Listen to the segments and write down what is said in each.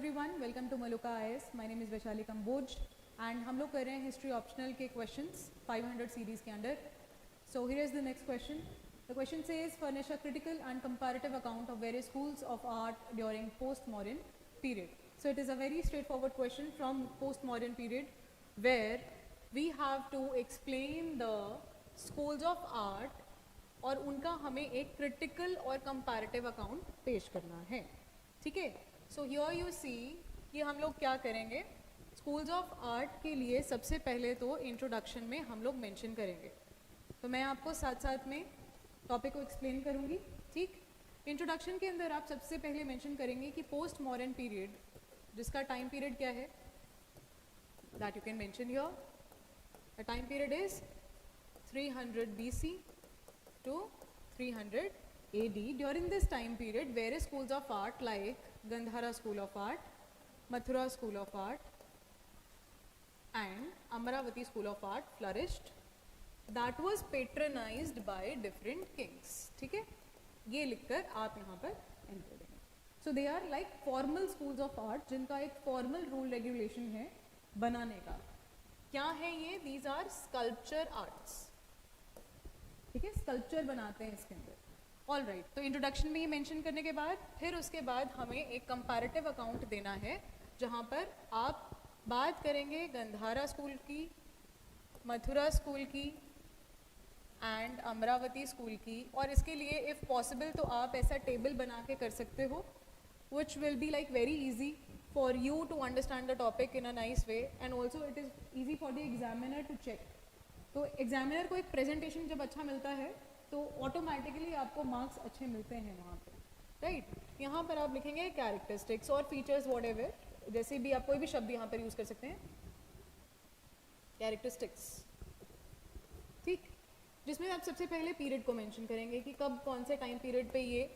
everyone, welcome to Maluka IAS. My name is Vaishali Kamboj and हम लोग कर रहे हैं हिस्ट्री ऑप्शनल के क्वेश्चंस 500 सीरीज के under. So here is the next question. The question says furnish a critical and comparative account of various schools of art during postmodern period. So it is a very straightforward question from postmodern period where we have to explain the schools of art और उनका हमें एक critical और comparative account पेश करना है. ठीक है. सो हियर यू सी कि हम लोग क्या करेंगे. स्कूल्स ऑफ आर्ट के लिए सबसे पहले तो इंट्रोडक्शन में हम लोग मेंशन करेंगे. तो मैं आपको साथ साथ में टॉपिक को एक्सप्लेन करूँगी. ठीक. इंट्रोडक्शन के अंदर आप सबसे पहले मेंशन करेंगे कि पोस्ट मॉडर्न पीरियड जिसका टाइम पीरियड क्या है, that you can mention here. The time period is 300 BC to 300 AD. During this time period, various schools of art like Gandhara School of Art, Mathura School of Art and Amravati School of Art flourished. That was patronized by different kings. ठीक है. ये लिखकर आप यहाँ पर enter देंगे. So they are like formal schools of art जिनका एक formal rule regulation है बनाने का. क्या है ये? These are sculpture arts. ठीक है. स्कल्पचर बनाते हैं इसके अंदर. All right. तो इंट्रोडक्शन में ये मेंशन करने के बाद फिर उसके बाद हमें एक कंपैरेटिव अकाउंट देना है जहाँ पर आप बात करेंगे गंधारा स्कूल की, मथुरा स्कूल की एंड अमरावती स्कूल की. और इसके लिए इफ़ पॉसिबल तो आप ऐसा टेबल बना के कर सकते हो which will be like very easy for you to understand the topic in a nice way and also it is easy for the examiner to check. तो एग्जामिनर को एक प्रेजेंटेशन जब अच्छा मिलता है तो ऑटोमेटिकली आपको मार्क्स अच्छे मिलते हैं वहाँ पे. राइट. यहाँ पर आप लिखेंगे कैरेक्टरिस्टिक्स और फीचर्स वॉट एवर, जैसे भी आप कोई भी शब्द यहाँ पर यूज़ कर सकते हैं. कैरेक्टरिस्टिक्स. ठीक. जिसमें आप सबसे पहले पीरियड को मेंशन करेंगे कि कब कौन से टाइम पीरियड पे ये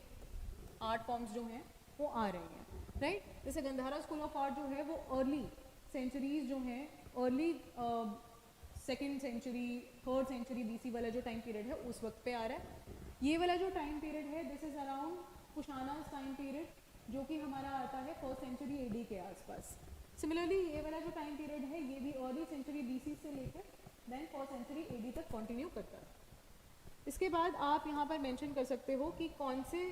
आर्ट फॉर्म्स जो हैं वो आ रही हैं. राइट. जैसे गंधारा स्कूल ऑफ आर्ट जो है वो अर्ली सेंचुरीज जो हैं, early second century, third century BC वाला जो टाइम पीरियड है उस वक्त पे आ रहा है. ये वाला जो टाइम पीरियड है this is around Kushanas time period जो कि हमारा आता है फर्स्ट सेंचुरी AD के आसपास. सिमिलरली ये वाला जो टाइम पीरियड है ये भी अर्ली सेंचुरी BC से लेकर देन फर्स्ट सेंचुरी AD तक कंटिन्यू करता है. इसके बाद आप यहाँ पर मेंशन कर सकते हो कि कौन से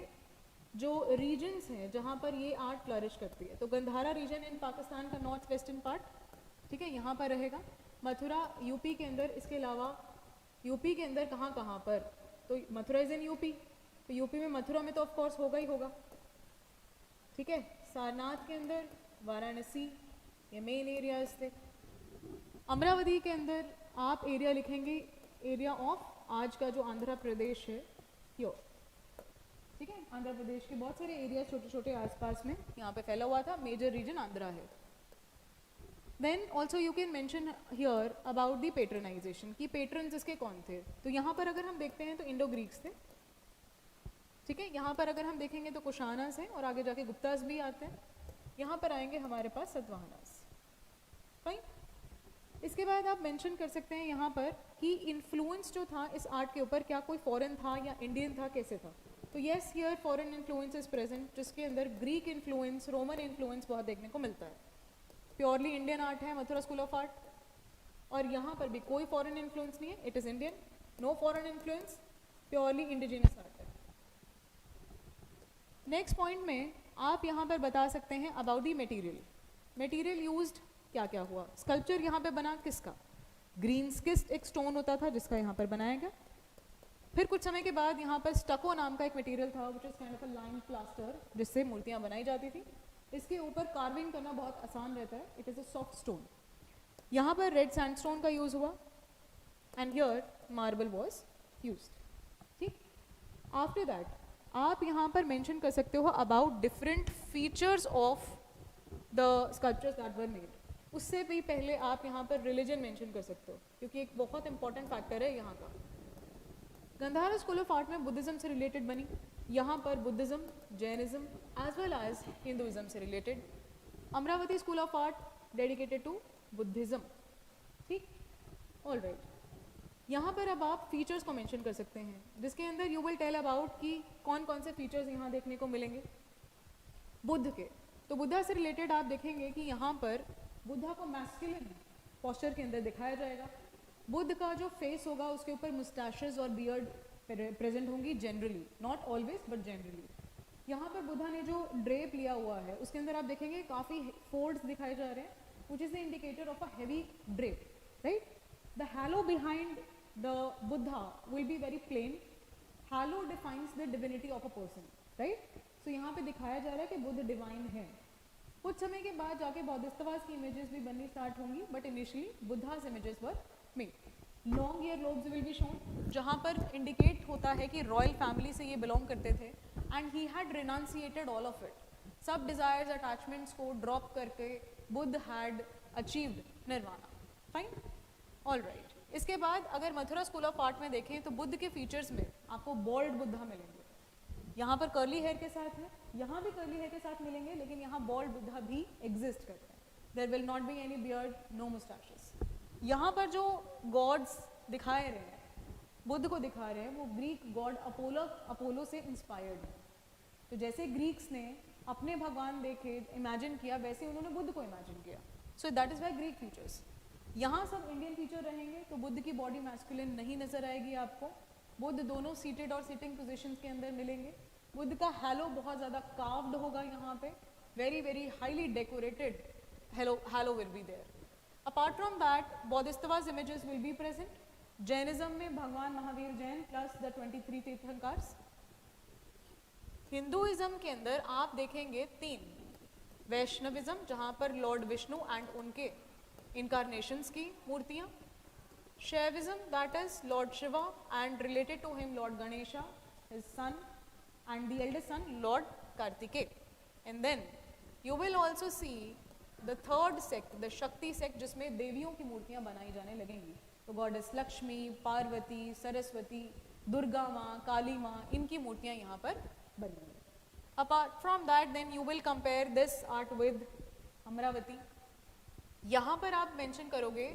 जो रीजन्स हैं जहाँ पर ये आर्ट फ्लरिश करती है. तो गंधारा रीजन इन पाकिस्तान का नॉर्थ वेस्टर्न पार्ट. ठीक है. यहाँ पर रहेगा. मथुरा यूपी के अंदर. इसके अलावा यूपी के अंदर कहाँ कहाँ पर, तो मथुरा इज इन यूपी. तो यूपी में मथुरा में तो ऑफ कोर्स होगा ही होगा. ठीक है. सारनाथ के अंदर, वाराणसी, ये मेन एरियाज थे. अमरावती के अंदर आप एरिया लिखेंगे एरिया ऑफ आज का जो आंध्र प्रदेश है यो. ठीक है. आंध्र प्रदेश के बहुत सारे एरिया छोटे छोटे आसपास में यहाँ पे फैला हुआ था. मेजर रीजन आंध्रा है. Then also you can mention here about the patronization कि patrons इसके कौन थे. तो यहाँ पर अगर हम देखते हैं तो इंडो ग्रीक्स थे. ठीक है. यहाँ पर अगर हम देखेंगे तो कुशानास हैं और आगे जाके गुप्तास भी आते हैं. यहाँ पर आएंगे हमारे पास सतवाहनास. फाइन. इसके बाद आप मेंशन कर सकते हैं यहाँ पर कि इन्फ्लुएंस जो था इस आर्ट के ऊपर क्या कोई फॉरेन था या इंडियन था, कैसे था. तो yes here foreign influence is present जिसके अंदर ग्रीक इन्फ्लुएंस, रोमन इन्फ्लुएंस बहुत देखने को मिलता है. प्योरली इंडियन आर्ट है मथुरा स्कूल ऑफ आर्ट और यहाँ पर भी कोई फॉरेन इन्फ्लुएंस नहीं है. It is Indian. No foreign influence. Purely indigenous art है. नेक्स्ट पॉइंट में आप यहाँ पर बता सकते हैं about the material. Material used क्या क्या हुआ. स्कल्पचर यहाँ पे बना किसका, ग्रीन स्किस्ट एक स्टोन होता था जिसका यहाँ पर बनाया गया. फिर कुछ समय के बाद यहाँ पर स्टको नाम का एक मटेरियल था which is kind of a lime plaster जिससे मूर्तियाँ बनाई जाती थी. इसके ऊपर कार्विंग करना बहुत आसान रहता है. It is a soft stone. यहाँ पर रेड सैंडस्टोन का यूज़ हुआ and here marble was used. ठीक. आफ्टर दैट आप यहाँ पर मेंशन कर सकते हो about different features of the sculptures that were made. उससे भी पहले आप यहाँ पर रिलीजन मेंशन कर सकते हो क्योंकि एक बहुत इंपॉर्टेंट फैक्टर है यहाँ का. गंधारा स्कूल ऑफ आर्ट में बुद्धिज्म से रिलेटेड बनी. यहाँ पर Buddhism, Jainism as well as Hinduism से related. Amaravati school of art dedicated to Buddhism. ठीक. All right. यहाँ पर अब आप फीचर्स को मेंशन कर सकते हैं जिसके अंदर यू विल टेल अबाउट कि कौन कौन से फीचर्स यहाँ देखने को मिलेंगे बुद्ध के. तो बुद्धा से रिलेटेड आप देखेंगे कि यहाँ पर बुद्धा को मैस्कुलिन पोस्चर के अंदर दिखाया जाएगा। बुद्ध का जो फेस होगा उसके ऊपर मुस्टैशेस और बियर्ड प्रेजेंट होंगी generally, not always but generally. यहाँ पर बुद्धा ने जो ड्रेप लिया हुआ है उसके अंदर आप देखेंगे काफ़ी फोल्ड्स दिखाए जा रहे हैं, which is the indicator of a heavy drape, right? The halo behind the Buddha will be very plain. Halo defines the divinity of a person, right? So यहाँ पे दिखाया जा रहा है कि बुद्ध डिवाइन है। कुछ समय के बाद जाके बौद्धिस्तवास की इमेजेस भी बननी स्टार्ट होंगी, but initially Buddhas images were made. Long year lobes will be shown, जहाँ पर इंडिकेट होता है कि रॉयल फैमिली से ये बिलोंग करते थे, and he had renounciated all of it. सब डिजायर्स अटैचमेंट्स को ड्रॉप करके Buddha had achieved nirvana. Fine, all right. इसके बाद अगर मथुरा स्कूल ऑफ आर्ट में देखें तो बुद्ध के फीचर्स में आपको बॉल्ड बुद्धा मिलेंगे। यहाँ पर कर्ली हेयर के साथ है, यहाँ भी कर्ली हेयर के साथ मिलेंगे, लेकिन यहाँ बॉल्ड बुद्धा भी एग्जिस्ट करते हैं। There will not be any beard, no moustaches. यहाँ पर जो गॉड्स दिखाए रहे हैं, बुद्ध को दिखा रहे हैं, वो ग्रीक गॉड अपोलो से इंस्पायर्ड है। तो जैसे ग्रीक्स ने अपने भगवान देखे इमेजिन किया, वैसे उन्होंने बुद्ध को इमेजिन किया। So that is why Greek features. यहाँ सब इंडियन फीचर रहेंगे, तो बुद्ध की बॉडी मैस्कुलिन नहीं नजर आएगी आपको। बुद्ध दोनों सीटेड और सिटिंग पोजीशंस के अंदर मिलेंगे। बुद्ध का हैलो बहुत ज़्यादा कार्व्ड होगा यहाँ पे, very very highly decorated halo will be there. Apart from that bodhisattvas images will be present. Jainism में भगवान Mahavir Jain plus the 23 tirthankars. Hinduism के अंदर आप देखेंगे 3, वैष्णविज्म जहाँ पर लॉर्ड विष्णु एंड उनके इनकारनेशंस की मूर्तियाँ, Shaivism that is lord Shiva and related to him lord Ganesha, his son and the eldest son lord Kartikeya. And then you will also see the third sect, the Shakti sect, जिसमें देवियों की मूर्तियाँ बनाई जाने लगेंगी। तो गॉडेस लक्ष्मी, पार्वती, सरस्वती, दुर्गा माँ, काली माँ, इनकी मूर्तियाँ यहाँ पर बनेंगी। Apart from that then you will compare this art with Amaravati. यहाँ पर आप मेंशन करोगे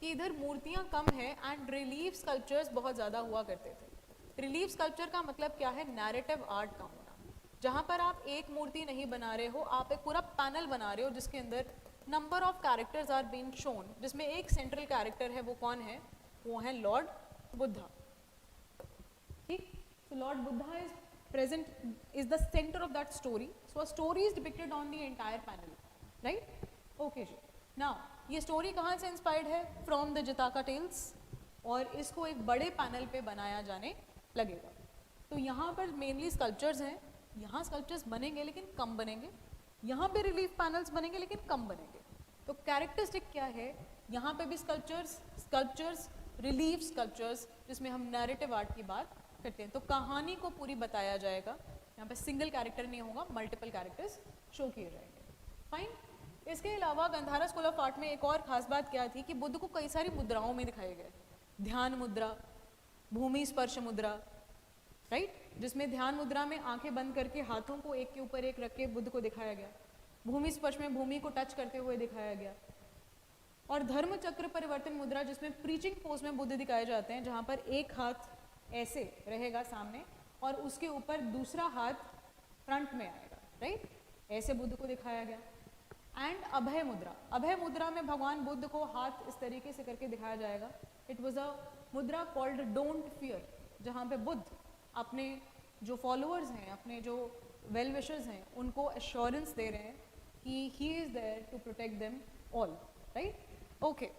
कि इधर मूर्तियाँ कम है एंड रिलीफ स्कल्पचर्स बहुत ज़्यादा हुआ करते थे। रिलीफ स्कल्पचर का मतलब क्या है? नैरेटिव आर्ट का होना, जहाँ पर आप एक मूर्ति नहीं बना रहे हो, आप एक पूरा पैनल बना रहे हो जिसके अंदर number of characters are being shown, जिसमें एक सेंट्रल कैरेक्टर है। वो कौन है? वो है लॉर्ड बुद्धा। ठीक, so lord Buddha is present, is the center of that story. So a story is depicted on the entire panel, right? Okay ji. Now ये story कहाँ से inspired है? From the Jataka Tales, और इसको एक बड़े पैनल पे बनाया जाने लगेगा। तो यहाँ पर मेनली स्कल्पचर्स हैं, यहाँ स्कल्पचर्स बनेंगे लेकिन कम बनेंगे, यहाँ पे रिलीफ पैनल्स बनेंगे लेकिन कम बनेंगे। तो कैरेक्टरिस्टिक क्या है? यहाँ पे भी स्कल्पचर्स, रिलीफ स्कल्पचर्स, जिसमें हम नैरेटिव आर्ट की बात करते हैं। तो कहानी को पूरी बताया जाएगा, यहाँ पे सिंगल कैरेक्टर नहीं होगा, मल्टीपल कैरेक्टर्स शो किए जाएंगे। फाइन। इसके अलावा गंधारा स्कूल ऑफ आर्ट में एक और खास बात क्या थी कि बुद्ध को कई सारी मुद्राओं में दिखाए गए। ध्यान मुद्रा, भूमि स्पर्श मुद्रा, राइट, जिसमें ध्यान मुद्रा में आंखें बंद करके हाथों को एक के ऊपर एक रख के बुद्ध को दिखाया गया। भूमि स्पर्श में भूमि को टच करते हुए दिखाया गया। और धर्म चक्र परिवर्तन मुद्रा, जिसमें प्रीचिंग पोज में बुद्ध दिखाए जाते हैं, जहाँ पर एक हाथ ऐसे रहेगा सामने और उसके ऊपर दूसरा हाथ फ्रंट में आएगा, राइट, ऐसे बुद्ध को दिखाया गया। एंड अभय मुद्रा, अभय मुद्रा में भगवान बुद्ध को हाथ इस तरीके से करके दिखाया जाएगा। इट वाज अ मुद्रा कॉल्ड डोंट फियर, जहाँ पे बुद्ध अपने जो फॉलोअर्स हैं, अपने जो वेल विशर्स हैं, उनको एश्योरेंस दे रहे हैं कि he is there to protect them all, right. Okay,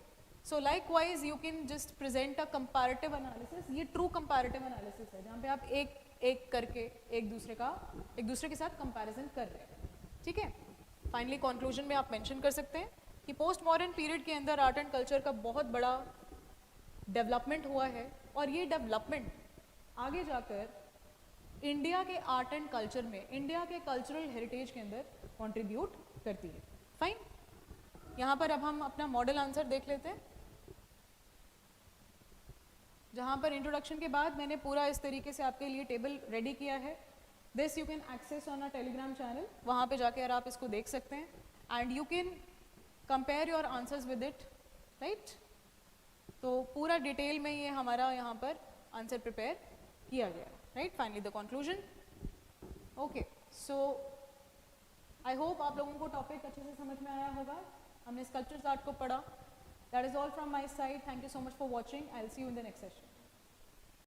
so likewise you can just present a comparative analysis. ये ट्रू कंपैरेटिव एनालिसिस है, जहाँ पे आप एक एक करके एक दूसरे के साथ कंपैरिजन कर रहे हैं, ठीक है। फाइनली कंक्लूजन में आप मेंशन कर सकते हैं कि पोस्ट मॉडर्न पीरियड के अंदर आर्ट एंड कल्चर का बहुत बड़ा डेवलपमेंट हुआ है, और ये डेवलपमेंट आगे जाकर इंडिया के आर्ट एंड कल्चर में, इंडिया के कल्चरल हेरिटेज के अंदर कंट्रीब्यूट करती है। फाइन, यहाँ पर अब हम अपना मॉडल आंसर देख लेते हैं, जहाँ पर इंट्रोडक्शन के बाद मैंने पूरा इस तरीके से आपके लिए टेबल रेडी किया है। This you can access on a Telegram channel, वहाँ पे जाकर आप इसको देख सकते हैं and you can compare your answers with it, right. तो पूरा डिटेल में ये हमारा यहाँ पर आंसर प्रिपेयर किया गया है, right. Finally the conclusion. Okay, so I hope आप लोगों को टॉपिक अच्छे से समझ में आया होगा. हमने स्कल्पचर्स आर्ट को पढ़ा. That is all from my side. Thank you so much for watching. I will see you in the next session.